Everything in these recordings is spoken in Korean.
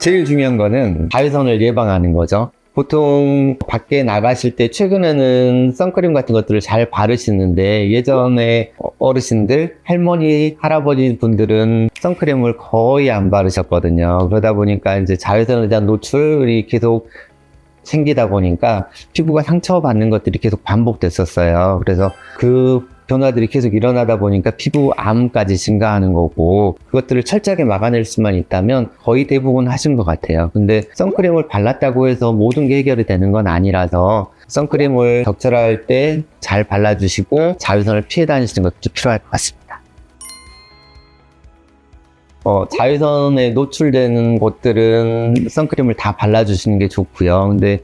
제일 중요한 거는 자외선을 예방하는 거죠. 보통 밖에 나가실 때 최근에는 선크림 같은 것들을 잘 바르시는데 예전에 어르신들, 할머니, 할아버지 분들은 선크림을 거의 안 바르셨거든요. 그러다 보니까 이제 자외선에 대한 노출이 계속 생기다 보니까 피부가 상처받는 것들이 계속 반복됐었어요. 그래서 그 변화들이 계속 일어나다 보니까 피부암까지 증가하는 거고, 그것들을 철저하게 막아낼 수만 있다면 거의 대부분 하신 것 같아요. 근데 선크림을 발랐다고 해서 모든 게 해결이 되는 건 아니라서 선크림을 적절할 때 잘 발라주시고 자외선을 피해 다니시는 것도 필요할 것 같습니다. 자외선에 노출되는 곳들은 선크림을 다 발라주시는 게 좋고요. 근데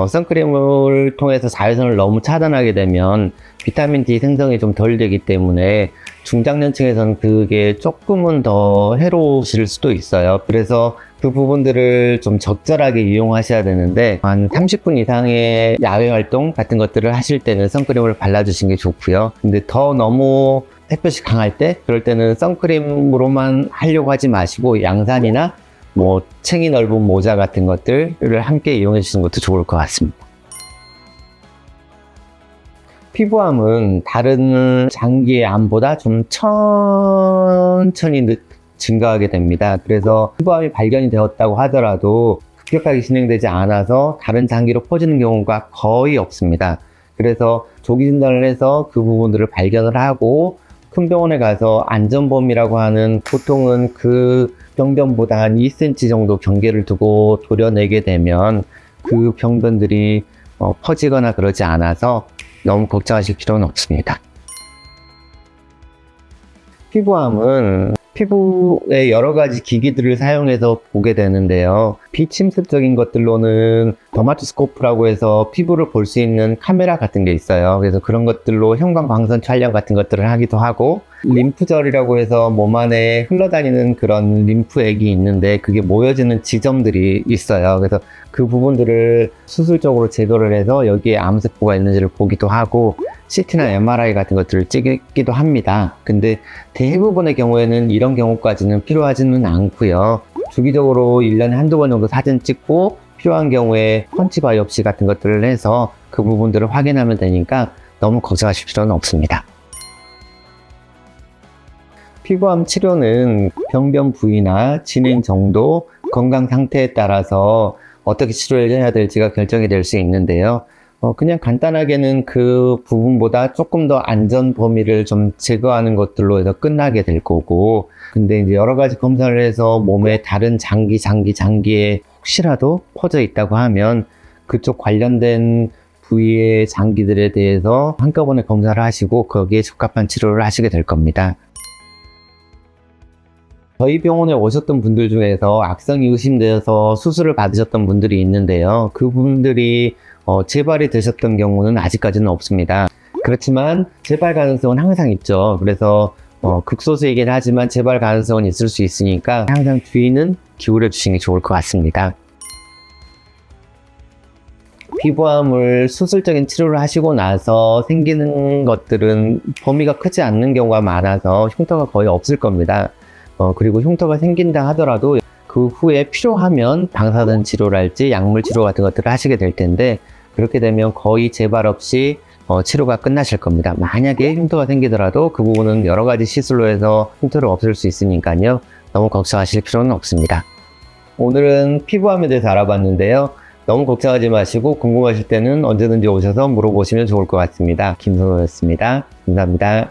선크림을 통해서 자외선을 너무 차단하게 되면 비타민 D 생성이 좀 덜 되기 때문에 중장년층에서는 그게 조금은 더 해로우실 수도 있어요. 그래서 그 부분들을 좀 적절하게 이용하셔야 되는데, 한 30분 이상의 야외 활동 같은 것들을 하실 때는 선크림을 발라주시는 게 좋고요. 근데 더 너무 햇볕이 강할 때, 그럴 때는 선크림으로만 하려고 하지 마시고 양산이나 뭐 챙이 넓은 모자 같은 것들을 함께 이용해 주시는 것도 좋을 것 같습니다. 피부암은 다른 장기의 암보다 좀 천천히 증가하게 됩니다. 그래서 피부암이 발견이 되었다고 하더라도 급격하게 진행되지 않아서 다른 장기로 퍼지는 경우가 거의 없습니다. 그래서 조기 진단을 해서 그 부분들을 발견을 하고 큰 병원에 가서 안전범위라고 하는, 보통은 그 병변보다 한 2cm 정도 경계를 두고 도려내게 되면 그 병변들이 퍼지거나 그러지 않아서 너무 걱정하실 필요는 없습니다. 피부암은 피부에 여러 가지 기기들을 사용해서 보게 되는데요. 비침습적인 것들로는 더마토스코프라고 해서 피부를 볼 수 있는 카메라 같은 게 있어요. 그래서 그런 것들로 형광광선 촬영 같은 것들을 하기도 하고, 림프절이라고 해서 몸 안에 흘러다니는 그런 림프액이 있는데 그게 모여지는 지점들이 있어요. 그래서 그 부분들을 수술적으로 제거를 해서 여기에 암세포가 있는지를 보기도 하고, CT나 MRI 같은 것들을 찍기도 합니다. 근데 대부분의 경우에는 이런 경우까지는 필요하지는 않고요. 주기적으로 1년에 한두 번 정도 사진 찍고 필요한 경우에 펀치 바이옵시 같은 것들을 해서 그 부분들을 확인하면 되니까 너무 걱정하실 필요는 없습니다. 피부암 치료는 병변 부위나 진행 정도, 건강 상태에 따라서 어떻게 치료를 해야 될지가 결정이 될 수 있는데요. 그냥 간단하게는 그 부분보다 조금 더 안전 범위를 좀 제거하는 것들로 해서 끝나게 될 거고, 근데 이제 여러 가지 검사를 해서 몸에 다른 장기에 혹시라도 퍼져 있다고 하면 그쪽 관련된 부위의 장기들에 대해서 한꺼번에 검사를 하시고 거기에 적합한 치료를 하시게 될 겁니다. 저희 병원에 오셨던 분들 중에서 악성이 의심되어서 수술을 받으셨던 분들이 있는데요. 그분들이 재발이 되셨던 경우는 아직까지는 없습니다. 그렇지만 재발 가능성은 항상 있죠. 그래서 극소수이긴 하지만 재발 가능성은 있을 수 있으니까 항상 주의는 기울여 주시는 게 좋을 것 같습니다. 피부암을 수술적인 치료를 하시고 나서 생기는 것들은 범위가 크지 않는 경우가 많아서 흉터가 거의 없을 겁니다. 그리고 흉터가 생긴다 하더라도 그 후에 필요하면 방사선 치료랄지 약물 치료 같은 것들을 하시게 될 텐데, 그렇게 되면 거의 재발 없이 치료가 끝나실 겁니다. 만약에 흉터가 생기더라도 그 부분은 여러 가지 시술로 해서 흉터를 없앨 수 있으니까요. 너무 걱정하실 필요는 없습니다. 오늘은 피부암에 대해서 알아봤는데요. 너무 걱정하지 마시고 궁금하실 때는 언제든지 오셔서 물어보시면 좋을 것 같습니다. 김선호였습니다. 감사합니다.